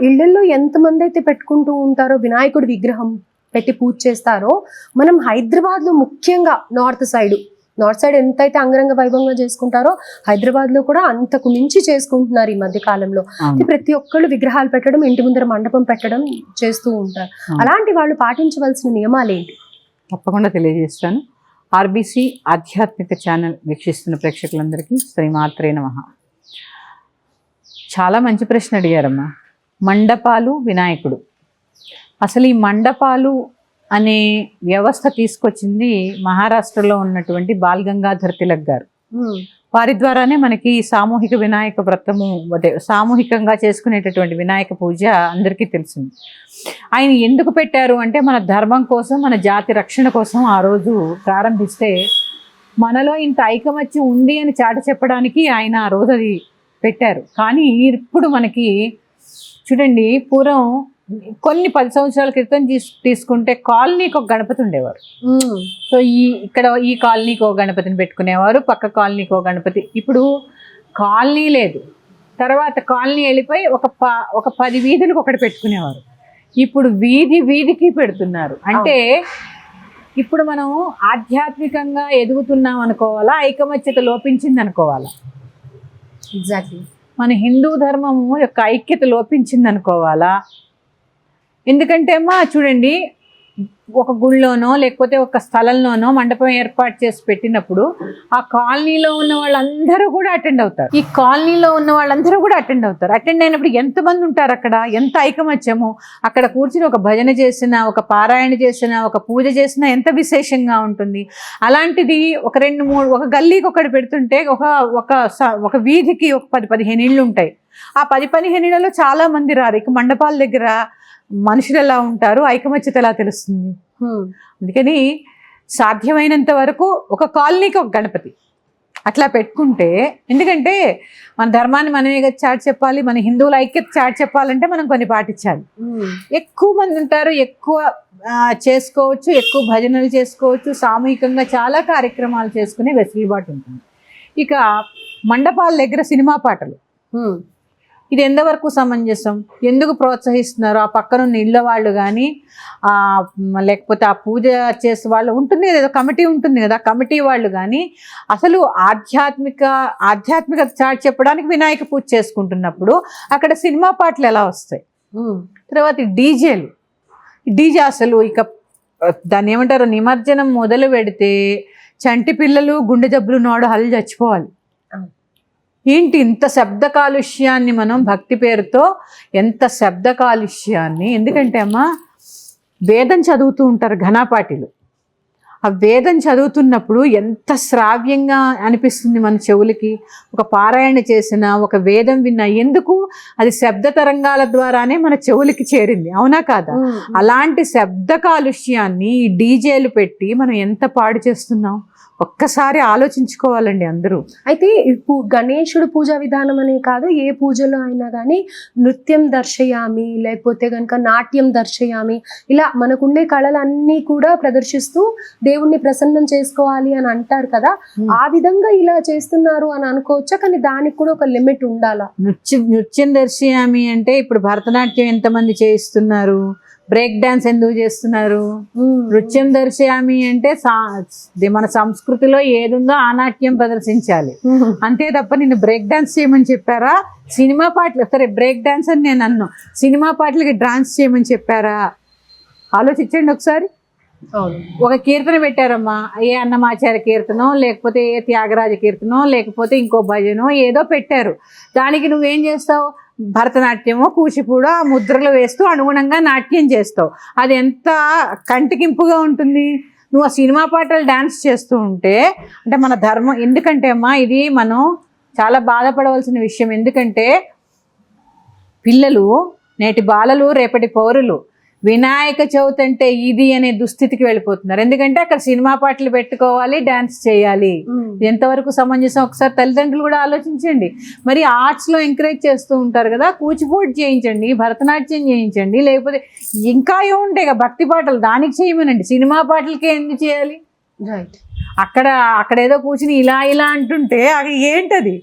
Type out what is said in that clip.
ఇళ్లలో ఎంతమంది అయితే పెట్టుకుంటూ ఉంటారో వినాయకుడి విగ్రహం పెట్టి పూజ చేస్తారో, మనం హైదరాబాద్లో ముఖ్యంగా నార్త్ సైడ్ ఎంతైతే అంగరంగ వైభవంగా చేసుకుంటారో హైదరాబాద్ లో కూడా అంతకు మించి చేసుకుంటున్నారు ఈ మధ్య కాలంలో. ప్రతి ఒక్కళ్ళు విగ్రహాలు పెట్టడం, ఇంటి ముందర మండపం పెట్టడం చేస్తూ ఉంటారు. అలాంటి వాళ్ళు పాటించవలసిన నియమాలు ఏంటి? తప్పకుండా తెలియజేస్తాను. ఆర్బీసీ ఆధ్యాత్మిక ఛానల్ వీక్షిస్తున్న ప్రేక్షకులందరికీ శ్రీమాత్రే నమః. చాలా మంచి ప్రశ్న అడిగారమ్మా. మండపాలు, వినాయకుడు. అసలు ఈ మండపాలు అనే వ్యవస్థ తీసుకొచ్చింది మహారాష్ట్రలో ఉన్నటువంటి బాల్ గంగాధర్ తిలక్ గారు. వారి ద్వారానే మనకి సామూహిక వినాయక వ్రతము, అదే సామూహికంగా చేసుకునేటటువంటి వినాయక పూజ అందరికీ తెలిసింది. ఆయన ఎందుకు పెట్టారు అంటే మన ధర్మం కోసం, మన జాతి రక్షణ కోసం ఆ రోజు ప్రారంభిస్తే మనలో ఇంత ఐకమత్యం ఉంది అని చాటి చెప్పడానికి ఆయన ఆ రోజు అది పెట్టారు. కానీ ఇప్పుడు మనకి చూడండి, పూర్వం కొన్ని 10 సంవత్సరాల క్రితం తీసుకుంటే కాలనీకి ఒక గణపతి ఉండేవారు. సో ఇక్కడ ఈ కాలనీకి ఒక గణపతిని పెట్టుకునేవారు, పక్క కాలనీకి ఒక గణపతి. ఇప్పుడు కాలనీ లేదు, తర్వాత కాలనీ వెళ్ళిపోయి ఒక 10 వీధులకు ఒకటి పెట్టుకునేవారు. ఇప్పుడు వీధికి పెడుతున్నారు. అంటే ఇప్పుడు మనం ఆధ్యాత్మికంగా ఎదుగుతున్నాం అనుకోవాలా, ఐకమత్యత లోపించింది అనుకోవాలా? ఎగ్జాక్ట్లీ. మన హిందూ ధర్మము యొక్క ఐక్యత లోపించింది అనుకోవాలా? ఎందుకంటే అమ్మా చూడండి, ఒక గుళ్ళోనో లేకపోతే ఒక స్థలంలోనో మండపం ఏర్పాటు చేసి పెట్టినప్పుడు ఆ కాలనీలో ఉన్న వాళ్ళందరూ కూడా అటెండ్ అవుతారు. ఈ కాలనీలో ఉన్న వాళ్ళందరూ కూడా అటెండ్ అవుతారు. అటెండ్ అయినప్పుడు ఎంతమంది ఉంటారు అక్కడ, ఎంత ఐకమత్యము. అక్కడ కూర్చుని ఒక భజన చేసినా, ఒక పారాయణ చేసినా, ఒక పూజ చేసినా ఎంత విశేషంగా ఉంటుంది. అలాంటిది ఒక 2-3 ఒక గల్లీకి ఒకటి పెడుతుంటే ఒక వీధికి ఒక 10-15 ఇళ్ళు ఉంటాయి. ఆ 10-15 ఇళ్లలో చాలా మంది రారు. ఇక మండపాల దగ్గర మనుషులు ఎలా ఉంటారు, ఐకమత్యత ఎలా తెలుస్తుంది? అందుకని సాధ్యమైనంత వరకు ఒక కాలనీకి ఒక గణపతి అట్లా పెట్టుకుంటే, ఎందుకంటే మన ధర్మాన్ని మనమే చాటి చెప్పాలి, మన హిందువుల ఐక్యత చాటి చెప్పాలంటే మనం కొన్ని పాటించాలి. ఎక్కువ మంది ఉంటారు, ఎక్కువ చేసుకోవచ్చు, ఎక్కువ భజనలు చేసుకోవచ్చు, సామూహికంగా చాలా కార్యక్రమాలు చేసుకునే వెసులుబాటు ఉంటుంది. ఇక మండపాల దగ్గర సినిమా పాటలు, ఇది ఎంతవరకు సమంజసం? ఎందుకు ప్రోత్సహిస్తున్నారు? ఆ పక్కనున్న ఇళ్ళ వాళ్ళు కానీ లేకపోతే ఆ పూజ చేసే వాళ్ళు ఉంటుంది కదా, కమిటీ ఉంటుంది కదా, కమిటీ వాళ్ళు కానీ అసలు ఆధ్యాత్మికత చాటి చెప్పడానికి వినాయక పూజ చేసుకుంటున్నప్పుడు అక్కడ సినిమా పాటలు ఎలా వస్తాయి? తర్వాత డీజే అసలు ఇక దాన్ని ఏమంటారు, నిమజ్జనం మొదలు పెడితే చంటి పిల్లలు గుండె జబ్బులు నోడు హల్లు చచ్చిపోవాలి. ఏంటి ఇంత శబ్ద కాలుష్యాన్ని, మనం భక్తి పేరుతో ఎంత శబ్ద కాలుష్యాన్ని. ఎందుకంటే అమ్మా వేదం చదువుతూ ఉంటారు ఘనాపాటిలు. ఆ వేదం చదువుతున్నప్పుడు ఎంత శ్రావ్యంగా అనిపిస్తుంది మన చెవులకి. ఒక పారాయణ చేసిన, ఒక వేదం విన్నా, ఎందుకు అది శబ్ద తరంగాల ద్వారానే మన చెవులకి చేరింది, అవునా కాదా? అలాంటి శబ్ద కాలుష్యాన్ని ఈ డీజేలు పెట్టి మనం ఎంత పాడు చేస్తున్నాం ఒక్కసారి ఆలోచించుకోవాలండి అందరూ. అయితే గణేశుడు పూజా విధానం అనే కాదు, ఏ పూజలో అయినా కానీ నృత్యం దర్శయామి, లేకపోతే కనుక నాట్యం దర్శయామి, ఇలా మనకుండే కళలన్నీ కూడా ప్రదర్శిస్తూ దేవుణ్ణి ప్రసన్నం చేసుకోవాలి అని అంటారు కదా. ఆ విధంగా ఇలా చేస్తున్నారు అని అనుకోవచ్చా? కానీ దానికి కూడా ఒక లిమిట్ ఉండాలా? నృత్యం దర్శయామి అంటే ఇప్పుడు భరతనాట్యం ఎంతమంది చేయిస్తున్నారు, బ్రేక్ డాన్స్ ఎందుకు చేస్తున్నారు? నృత్యం దర్శయామి అంటే మన సంస్కృతిలో ఏదుందో ఆ నాట్యం ప్రదర్శించాలి అంతే తప్ప నిన్ను బ్రేక్ డాన్స్ చేయమని చెప్పారా? సినిమా పాటలు, సరే బ్రేక్ డాన్స్ అని నేను అన్నాను, సినిమా పాటలకి డాన్స్ చేయమని చెప్పారా? ఆలోచించండి ఒకసారి. ఒక కీర్తన పెట్టారమ్మా, ఏ అన్నమాచార్య కీర్తనో లేకపోతే ఏ త్యాగరాజ కీర్తనో లేకపోతే ఇంకో భజనో ఏదో పెట్టారు. దానికి నువ్వేం చేస్తావు? భరతనాట్యమో కూచిపూడో ఆ ముద్రలు వేస్తూ అనుగుణంగా నాట్యం చేస్తావు. అది ఎంత కంటికింపుగా ఉంటుంది. నువ్వు ఆ సినిమా పాటలు డాన్స్ చేస్తూ ఉంటే అంటే మన ధర్మం. ఎందుకంటే అమ్మా ఇది మనం చాలా బాధపడవలసిన విషయం. ఎందుకంటే పిల్లలు, నేటి బాలలు రేపటి పౌరులు వినాయక చవితి అంటే ఇది అనే దుస్థితికి వెళ్ళిపోతున్నారు. ఎందుకంటే అక్కడ సినిమా పాటలు పెట్టుకోవాలి, డాన్స్ చేయాలి. ఎంతవరకు సమంజసం ఒకసారి తల్లిదండ్రులు కూడా ఆలోచించండి. మరి ఆర్ట్స్లో ఎంకరేజ్ చేస్తూ ఉంటారు కదా, కూచిపూడి చేయించండి, భరతనాట్యం చేయించండి, లేకపోతే ఇంకా ఏముంటాయి కదా భక్తి పాటలు, దానికి చేయమనండి. సినిమా పాటలకే ఎందుకు చేయాలి? రైట్. అక్కడ ఏదో కూర్చుని ఇలా అంటుంటే అది ఏంటది?